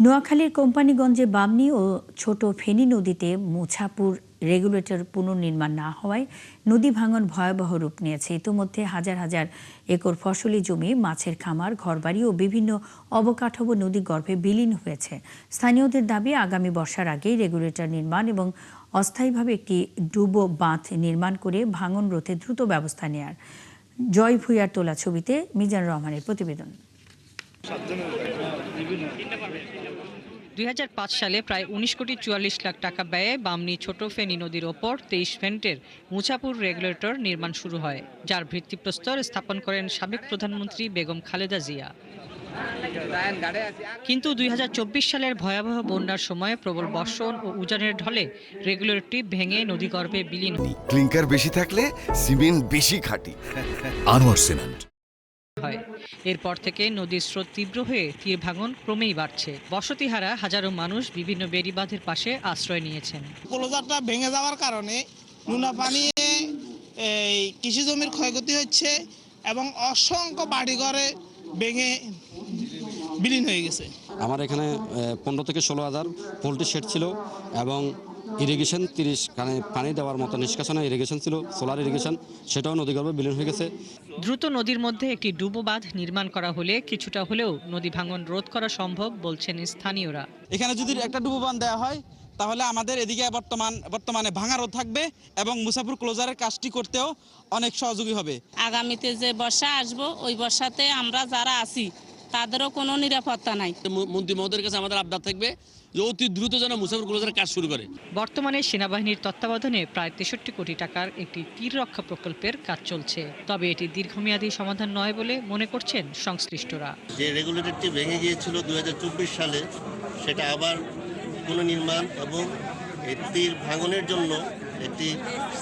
নোয়াখালীর কোম্পানিগঞ্জে বামনী ও ছোট ফেনী নদীতে মুছাপুর রেগুলেটর পুনর্নির্মাণ না হওয়ায় নদী ভাঙন ভয়াবহ রূপ নিয়েছে। ইতিমধ্যে হাজার হাজার একর ফসলি জমি, মাছের খামার, ঘরবাড়ি ও বিভিন্ন অবকাঠামো নদীগর্ভে বিলীন হয়েছে। স্থানীয়দের দাবি, আগামী বর্ষার আগেই রেগুলেটর নির্মাণ এবং অস্থায়ীভাবে একটি ডুবো বাঁধ নির্মাণ করে ভাঙন রোধে দ্রুত ব্যবস্থা নেয়ার। জয় ভুঁইয়ার তোলা ছবিতে মিজানুর রহমানের প্রতিবেদন। 2005 সালে প্রায় 19 কোটি 44 লাখ টাকা ব্যয়ে বামনী ছোট ফেনী নদীর ওপর 23 ফেন্টের মুছাপুর রেগুলেটর নির্মাণ শুরু হয়, যার ভিত্তিপ্রস্তর স্থাপন করেন সাবেক প্রধানমন্ত্রী বেগম খালেদা জিয়া। কিন্তু 2024 সালের ভয়াবহ বন্যার সময় প্রবল বর্ষণ ও উজানের ঢলে রেগুলেটরটি ভেঙে নদীগর্ভে বিলীন হয়। ক্লিংকার বেশি থাকলে সিমেন্ট বেশি খাঁটি। আনোয়ার সিমেন্ট। এরপর থেকে নদীর স্রোত তীব্র হয়ে তীর ভাঙন ক্রমেই বাড়ছে। বসতিহারা হাজারো মানুষ বিভিন্ন বেড়িবাঁধের পাশে আশ্রয় নিয়েছেন। ক্লোজারটা ভেঙে যাওয়ার কারণে নোনা পানি এই কৃষি জমির ক্ষয়ক্ষতি হচ্ছে এবং অসংখ্য বাড়িঘরে ভেঙে বিলীন হয়ে গেছে। আমার এখানে 15 থেকে 16,000 পোল্ট্রি শেড ছিল এবং ইরিগেশন 30 পানি দেওয়ার মতো নিষ্কাশনে ইরিগেশন ছিল, সোলার ইরিগেশন, সেটাও নদীগর্ভে বিলীন হয়ে গেছে। দ্রুত নদীর মধ্যে একটি ডুবো বাঁধ নির্মাণ করা হলে কিছুটা হলেও নদী ভাঙন রোধ করা সম্ভব বলছেন স্থানীয়রা। এখানে যদি একটা ডুবো বাঁধ দেওয়া হয় তাহলে আমাদের এদিকে বর্তমানে ভাঙা রোধ থাকবে এবং মুছাপুর ক্লোজারের কাজটি করতেও অনেক সহযোগী হবে। আগামীতে যে বর্ষা আসবো ওই বর্ষাতে আমরা যারা আছি তাদেরও কোনো নিরাপত্তা নাই। মন্ত্রী মহোদয়ের কাছে আমাদের আবদার থাকবে যে অতি দ্রুত যেন মুছাপুর ক্লোজারের কাজ শুরু করে। বর্তমানে সেনাবাহিনীর তত্ত্বাবধানে প্রায় 63 কোটি টাকার একটি তীর রক্ষা প্রকল্পের কাজ চলছে, তবে এটি দীর্ঘমেয়াদী সমাধান নয় বলে মনে করছেন সংশ্লিষ্টরা। যে রেগুলেটরটি ভেঙে গিয়েছিল 2024 সালে, সেটা আবার পুনর্নির্মাণ এবং এই তীর ভাঙনের জন্য একটি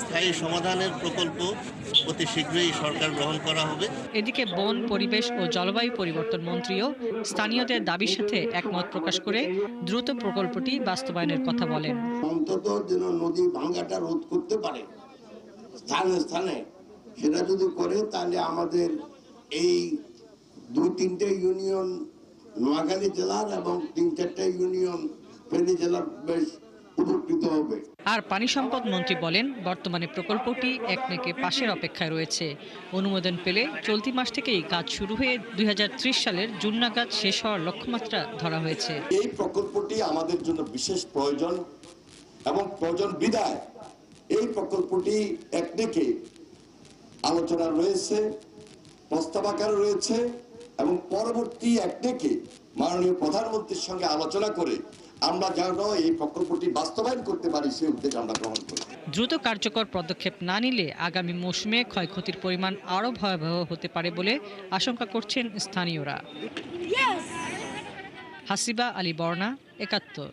স্থায়ী সমাধানের প্রকল্প অতি শীঘ্রই সরকার গ্রহণ করা হবে। এদিকে বন, পরিবেশ ও জলবায়ু পরিবর্তন মন্ত্রীও স্থানীয়দের দাবির সাথে একমত প্রকাশ করে দ্রুত প্রকল্পটি বাস্তবায়নের কথা বলেন। অন্তত যেন নদী ভাঙাটা রোধ করতে পারে স্থানে স্থানে, সেটা যদি করে তাহলে আমাদের এই 2-3টে ইউনিয়ন নোয়াখালী জেলার এবং 3-4টে ইউনিয়ন ফেনী জেলার বেশ উপকৃত হবে। আর পানি সম্পদ মন্ত্রী বলেন, বর্তমানে প্রকল্পটি একনেকে পাশের অপেক্ষায় রয়েছে। অনুমোদন পেলে চলতি মাস থেকেই কাজ শুরু হয়ে 2030 সালের জুন নাগাদ শেষ হওয়ার লক্ষ্যমাত্রা ধরা হয়েছে। এই প্রকল্পটি আমাদের জন্য বিশেষ প্রয়োজন এবং প্রয়োজন বিধায় এই প্রকল্পটি একনেকে আলোচনা রয়েছে, প্রস্তাব আকারে রয়েছে এবং পরবর্তী একনেকে মাননীয় প্রধানমন্ত্রীর সঙ্গে আলোচনা করে আমরা যেন এই প্রকল্পটি বাস্তবায়ন করতে পারি সেই উদ্যোগ আমরা গ্রহণ করি। দ্রুত কার্যকর পদক্ষেপ না নিলে আগামী মৌসুমে ক্ষয়ক্ষতির পরিমাণ আরও ভয়াবহ হতে পারে বলে আশঙ্কা করছেন স্থানীয়রা। হাসিবা আলী বর্ণা, ৭১।